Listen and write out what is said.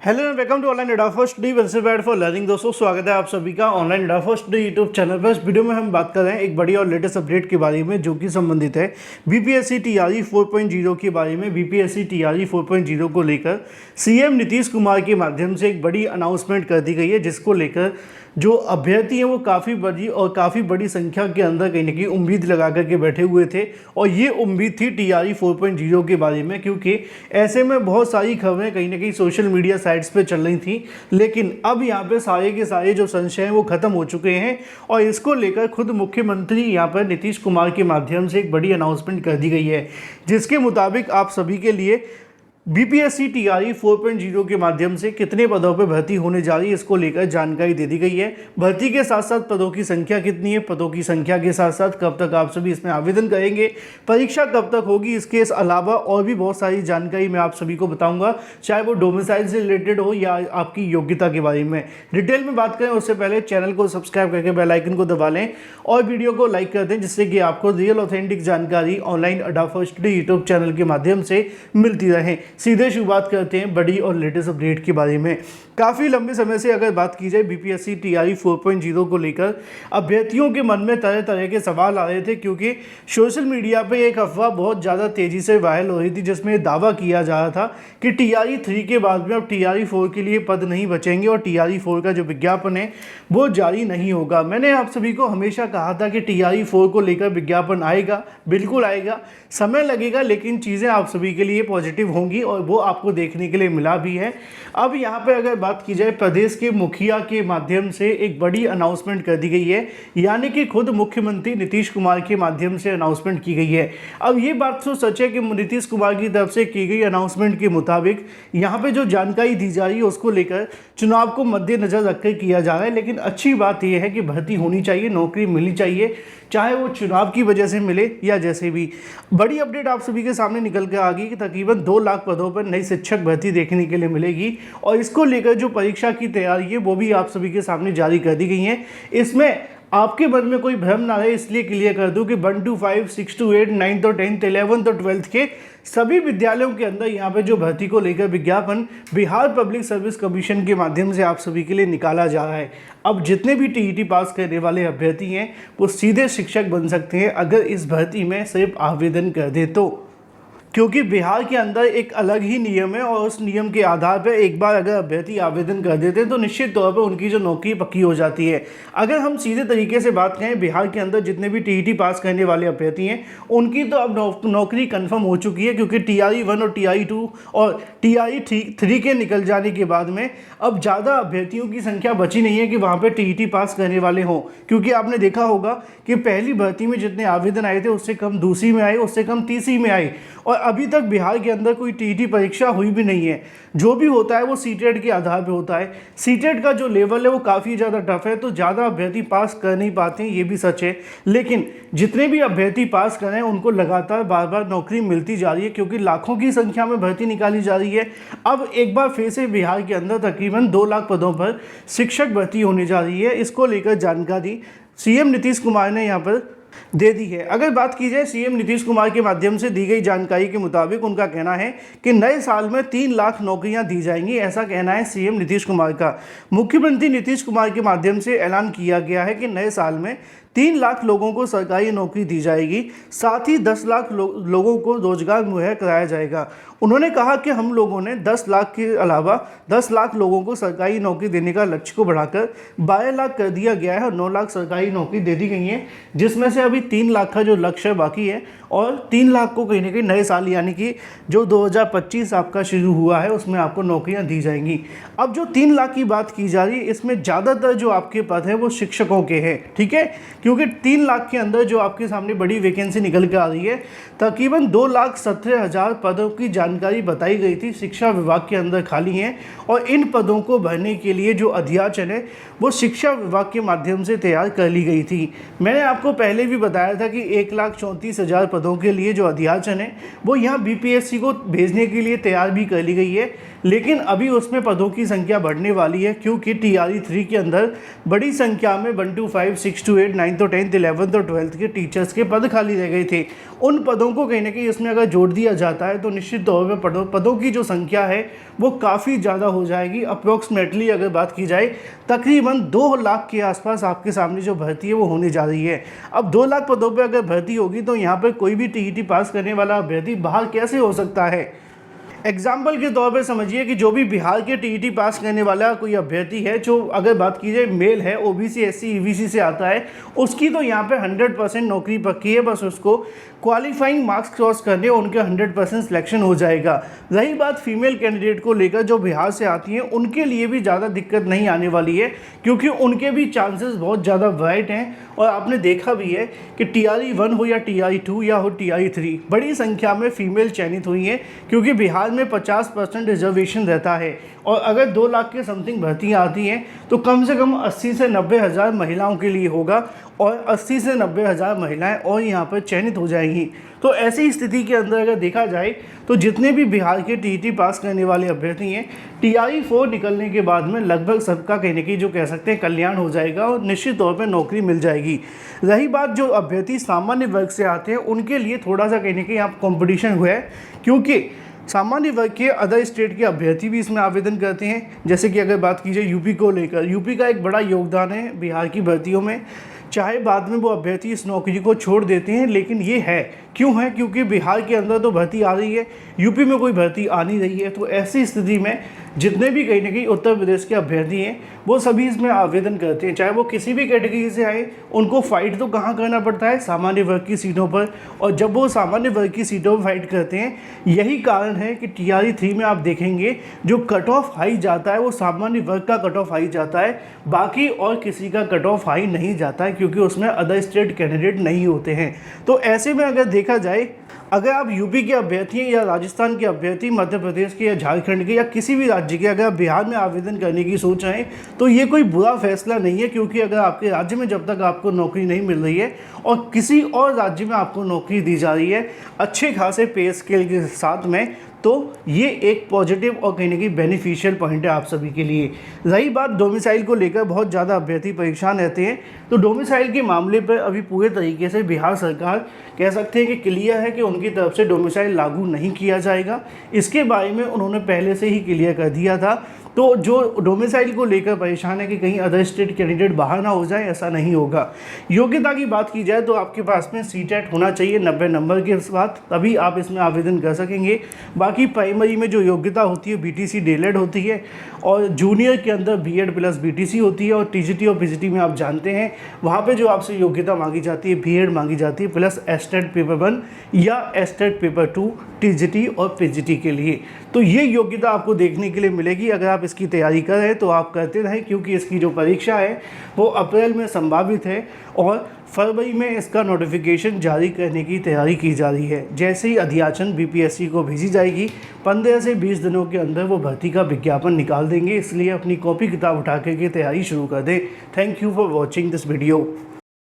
Hello and welcome to online एडा first the website for learning. दोस्तों स्वागत है आप सभी का ऑनलाइन एडा फर्स्ट डी यूट्यूब चैनल पर। इस वीडियो में हम बात कर रहे हैं एक बड़ी और लेटेस्ट अपडेट के बारे में जो कि संबंधित है बीपीएससी टीआरई 4.0 के बारे में। बीपीएससी टीआरई 4.0 को लेकर सीएम नीतीश कुमार के माध्यम से एक बड़ी अनाउंसमेंट कर दी गई है, जिसको लेकर जो अभ्यर्थी हैं वो काफ़ी बड़ी संख्या के अंदर कहीं ना कहीं उम्मीद लगा करके बैठे हुए थे। और ये उम्मीद थी टीआरई 4.0 के बारे में, क्योंकि ऐसे में बहुत सारी खबरें कहीं ना कहीं सोशल मीडिया साइट्स पे चल रही थी। लेकिन अब यहाँ पे सारे के सारे जो संशय हैं वो ख़त्म हो चुके हैं और इसको लेकर खुद मुख्यमंत्री यहाँ पर नीतीश कुमार के माध्यम से एक बड़ी अनाउंसमेंट कर दी गई है, जिसके मुताबिक आप सभी के लिए बीपीएससी टीआरई 4.0 के माध्यम से कितने पदों पर भर्ती होने जा रही है इसको लेकर जानकारी दे दी गई है। भर्ती के साथ साथ पदों की संख्या कितनी है, पदों की संख्या के साथ साथ कब तक आप सभी इसमें आवेदन करेंगे, परीक्षा कब तक होगी, इसके अलावा और भी बहुत सारी जानकारी मैं आप सभी को बताऊंगा, चाहे वो डोमिसाइल से रिलेटेड हो या आपकी योग्यता के बारे में। डिटेल में बात करें उससे पहले चैनल को सब्सक्राइब करके बेल आइकन को दबा लें और वीडियो को लाइक कर दें, जिससे कि आपको रियल ऑथेंटिक जानकारी ऑनलाइन अड्डा फर्स्ट डे यूट्यूब चैनल के माध्यम से मिलती रहे। सीधे शुरुआत करते हैं बड़ी और लेटेस्ट अपडेट के बारे में। काफ़ी लंबे समय से अगर बात की जाए बीपीएससी टीआरई 4.0 को लेकर अभ्यर्थियों के मन में तरह तरह के सवाल आ रहे थे, क्योंकि सोशल मीडिया पे एक अफवाह बहुत ज़्यादा तेज़ी से वायरल हो रही थी, जिसमें दावा किया जा रहा था कि टीआरई 3 के बाद में अब टीआरई 4 के लिए पद नहीं बचेंगे और टीआरई 4 का जो विज्ञापन है वो जारी नहीं होगा। मैंने आप सभी को हमेशा कहा था कि टीआरई 4 को लेकर विज्ञापन आएगा, बिल्कुल आएगा, समय लगेगा, लेकिन चीज़ें आप सभी के लिए पॉजिटिव होंगी और वो आपको देखने के लिए मिला भी है। अब यहाँ पे अगर बात की जाए प्रदेश के मुखिया के माध्यम से एक बड़ी अनाउंसमेंट कर दी गई है, यानी कि खुद मुख्यमंत्री नीतीश कुमार के माध्यम से अनाउंसमेंट की गई है। अब ये बात तो सच है कि नीतीश कुमार की तरफ से की गई अनाउंसमेंट के मुताबिक यहाँ पे जो जानकारी दी जा रही है उसको लेकर चुनाव को मद्देनजर रखकर किया जा रहा है। लेकिन अच्छी बात यह है कि भर्ती होनी चाहिए, नौकरी मिलनी चाहिए, चाहे वो चुनाव की वजह से मिले या जैसे भी। बड़ी अपडेट आप सभी के सामने निकल कर आ गई कि तकरीबन 2 लाख पदों पर नई शिक्षक भर्ती देखने के लिए मिलेगी और इसको लेकर जो परीक्षा की तैयारी है वो भी आप सभी के सामने जारी कर दी गई है। इसमें आपके मन में कोई भ्रम ना रहे, इसलिए क्लियर कर दूं कि 1 to 5, 6 to 8, 9 to 10, 11 और 12 के सभी विद्यालयों के अंदर यहाँ पे जो भर्ती को लेकर विज्ञापन बिहार पब्लिक सर्विस कमीशन के माध्यम से आप सभी के लिए निकाला जा रहा है। अब जितने भी टीईटी पास करने वाले अभ्यर्थी हैं वो सीधे शिक्षक बन सकते हैं अगर इस भर्ती में सिर्फ आवेदन कर दे तो, क्योंकि बिहार के अंदर एक अलग ही नियम है और उस नियम के आधार पर एक बार अगर अभ्यर्थी आवेदन कर देते हैं तो निश्चित तौर पर उनकी जो नौकरी पक्की हो जाती है। अगर हम सीधे तरीके से बात करें, बिहार के अंदर जितने भी टीईटी पास करने वाले अभ्यर्थी हैं उनकी तो अब नौकरी कंफर्म हो चुकी है, क्योंकि टीआरई 1 और टीआरई 2 और टीआरई 3 के निकल जाने के बाद में अब ज़्यादा अभ्यर्थियों की संख्या बची नहीं है कि वहाँ पर टीईटी पास करने वाले हों। क्योंकि आपने देखा होगा कि पहली भर्ती में जितने आवेदन आए थे उससे कम दूसरी में आए, उससे कम तीसरी में आए और अभी तक बिहार के अंदर कोई टीईटी परीक्षा हुई भी नहीं है। जो भी होता है वो सीटेट के आधार पे होता है। सीटेट का जो लेवल है वो काफ़ी ज़्यादा टफ है, तो ज़्यादा अभ्यर्थी पास कर नहीं पाते हैं, ये भी सच है। लेकिन जितने भी अभ्यर्थी पास कर रहे हैं उनको लगातार बार बार नौकरी मिलती जा रही है, क्योंकि लाखों की संख्या में भर्ती निकाली जा रही है। अब एक बार फिर से बिहार के अंदर तकरीबन 2 लाख पदों पर शिक्षक भर्ती होने जा रही है। इसको लेकर जानकारी सीएम नीतीश कुमार ने यहाँ पर दे दी है। अगर बात की जाए सीएम नीतीश कुमार के माध्यम से दी गई जानकारी के मुताबिक उनका कहना है कि नए साल में 3 लाख नौकरियां दी जाएंगी, ऐसा कहना है सीएम नीतीश कुमार का। मुख्यमंत्री नीतीश कुमार के माध्यम से ऐलान किया गया है कि नए साल में 3 लाख लोगों को सरकारी नौकरी दी जाएगी, साथ ही 10 लाख लोगों को रोजगार मुहैया कराया जाएगा। उन्होंने कहा कि हम लोगों ने 10 लाख के अलावा 10 लाख लोगों को सरकारी नौकरी देने का लक्ष्य को बढ़ाकर 12 लाख कर दिया गया है और 9 लाख सरकारी नौकरी दे दी गई है, जिसमें से अभी 3 लाख का जो लक्ष्य बाकी है और 3 लाख को कहीं ना कहीं नए साल यानी कि जो 2025 आपका शुरू हुआ है उसमें आपको नौकरियां दी जाएंगी। अब जो 3 लाख की बात की जा रही है इसमें ज़्यादातर जो आपके पद हैं वो शिक्षकों के हैं, ठीक है, क्योंकि 3 लाख के अंदर जो आपके सामने बड़ी वैकेंसी निकल के आ रही है, तकरीबन 2,17,000 पदों की जानकारी बताई गई थी शिक्षा विभाग के अंदर खाली हैं और इन पदों को भरने के लिए जो अध्याचन है वो शिक्षा विभाग के माध्यम से तैयार कर ली गई थी। मैंने आपको पहले भी बताया था कि 1,34,000 पदों के लिए जो अध्याचन है वो यहाँ बीपीएससी को भेजने के लिए तैयार भी कर ली गई है, लेकिन अभी उसमें पदों की संख्या बढ़ने वाली है क्योंकि TRE 3 के अंदर बड़ी संख्या में 1 to 5, 6 to 8, 9 to 10, 11 और 12 के टीचर्स के पद खाली रह गए थे। उन पदों को कहीं ना कहीं इसमें अगर जोड़ दिया जाता है तो निश्चित तौर पर पदों की जो संख्या है वो काफ़ी ज़्यादा हो जाएगी। अप्रॉक्सीमेटली अगर बात की जाए तकरीबन 2 लाख के आसपास आपके सामने जो भर्ती है वो होने जा रही है। अब 2 लाख पदों पर अगर भर्ती होगी तो यहाँ पर कोई भी TET पास करने वाला अभ्यर्थी बाहर कैसे हो सकता है। एग्जाम्पल के तौर पे समझिए कि जो भी बिहार के TET पास करने वाला कोई अभ्यर्थी है, जो अगर बात की जाए मेल है, OBC SC EBC से आता है, उसकी तो यहाँ पे 100% नौकरी पक्की है। बस उसको क्वालिफाइंग मार्क्स क्रॉस करने उनके 100% सिलेक्शन हो जाएगा। रही बात फीमेल कैंडिडेट को लेकर जो बिहार से आती हैं, उनके लिए भी ज़्यादा दिक्कत नहीं आने वाली है क्योंकि उनके भी चांसेस बहुत ज़्यादा ब्राइट हैं। और आपने देखा भी है कि TRE 1 हो या TRE 2 या हो TRE 3, बड़ी संख्या में फीमेल चयनित हुई हैं क्योंकि बिहार में 50% रिजर्वेशन रहता है। और अगर 2 लाख के समथिंग भर्तियाँ आती हैं तो कम से कम 80 से 90 हज़ार महिलाओं के लिए होगा और 80 से 90 हज़ार महिलाएँ और यहाँ पर चयनित हो जाएंगी। तो ऐसी स्थिति के अंदर अगर देखा जाए तो जितने भी बिहार के TET पास करने वाले अभ्यर्थी हैं, TRE 4 निकलने के बाद में लगभग सबका कहने की जो कह सकते हैं कल्याण हो जाएगा और निश्चित तौर पर नौकरी मिल जाएगी। रही बात जो अभ्यर्थी सामान्य वर्ग से आते हैं, उनके लिए थोड़ा सा कहने की यहाँ कॉम्पिटिशन हुआ है क्योंकि सामान्य वर्ग के अदर स्टेट के अभ्यर्थी भी इसमें आवेदन करते हैं। जैसे कि अगर बात की जाए यूपी को लेकर, यूपी का एक बड़ा योगदान है बिहार की भर्तियों में, चाहे बाद में वो अभ्यर्थी इस नौकरी को छोड़ देते हैं, लेकिन ये है क्यों है, क्योंकि बिहार के अंदर तो भर्ती आ रही है, यूपी में कोई भर्ती आ नहीं रही है। तो ऐसी स्थिति में जितने भी कहीं ना कहीं उत्तर प्रदेश के अभ्यर्थी हैं वो सभी इसमें आवेदन करते हैं, चाहे वो किसी भी कैटेगरी से आए। उनको फाइट तो कहाँ करना पड़ता है, सामान्य वर्ग की सीटों पर। और जब वो सामान्य वर्ग की सीटों पर फाइट करते हैं, यही कारण है कि TRE 3 में आप देखेंगे जो कट ऑफ हाई जाता है वो सामान्य वर्ग का कट ऑफ हाई जाता है, बाकी और किसी का कट ऑफ हाई नहीं जाता है क्योंकि उसमें अदर स्टेट कैंडिडेट नहीं होते हैं। तो ऐसे में अगर देखा जाए, अगर आप यूपी के अभ्यर्थी हैं या राजस्थान के अभ्यर्थी, मध्य प्रदेश के या झारखंड के या किसी भी राज्य के, अगर आप बिहार में आवेदन करने की सोच रहे हैं तो ये कोई बुरा फैसला नहीं है क्योंकि अगर आपके राज्य में जब तक आपको नौकरी नहीं मिल रही है और किसी और राज्य में आपको नौकरी दी जा रही है अच्छे खासे पे स्केल के साथ में, तो ये एक पॉजिटिव और कहीं ना कहीं बेनिफिशियल पॉइंट है आप सभी के लिए। रही बात डोमिसाइल को लेकर, बहुत ज़्यादा अभ्यर्थी परेशान रहते हैं। तो डोमिसाइल के मामले पर अभी पूरे तरीके से बिहार सरकार कह सकते हैं कि क्लियर है कि उनकी तरफ से डोमिसाइल लागू नहीं किया जाएगा। इसके बारे में उन्होंने पहले से ही क्लियर कर दिया था। तो जो डोमिसाइल को लेकर परेशान है कि कहीं अदर स्टेट कैंडिडेट बाहर ना हो जाए, ऐसा नहीं होगा। योग्यता की बात की जाए तो आपके पास में CTET होना चाहिए 90 नंबर के साथ, तभी आप इसमें आवेदन कर सकेंगे। बाकी प्राइमरी में जो योग्यता होती है BTC DELED होती है और जूनियर के अंदर BEd प्लस BTC होती है और TGT और PGT में आप जानते हैं वहाँ पे जो आपसे योग्यता मांगी जाती है BEd मांगी जाती है प्लस STET पेपर 1 या STET पेपर 2 TGT और PGT के लिए। तो ये योग्यता आपको देखने के लिए मिलेगी। अगर आप इसकी तैयारी कर रहे हैं तो आप करते रहें क्योंकि इसकी जो परीक्षा है वो अप्रैल में संभावित है और फरवरी में इसका नोटिफिकेशन जारी करने की तैयारी की जा रही है। जैसे ही अध्याचन BPSC को भेजी जाएगी 15 से 20 दिनों के अंदर वो भर्ती का विज्ञापन निकाल देंगे, इसलिए अपनी कॉपी किताब उठा के तैयारी शुरू कर दें। Thank you for watching this video.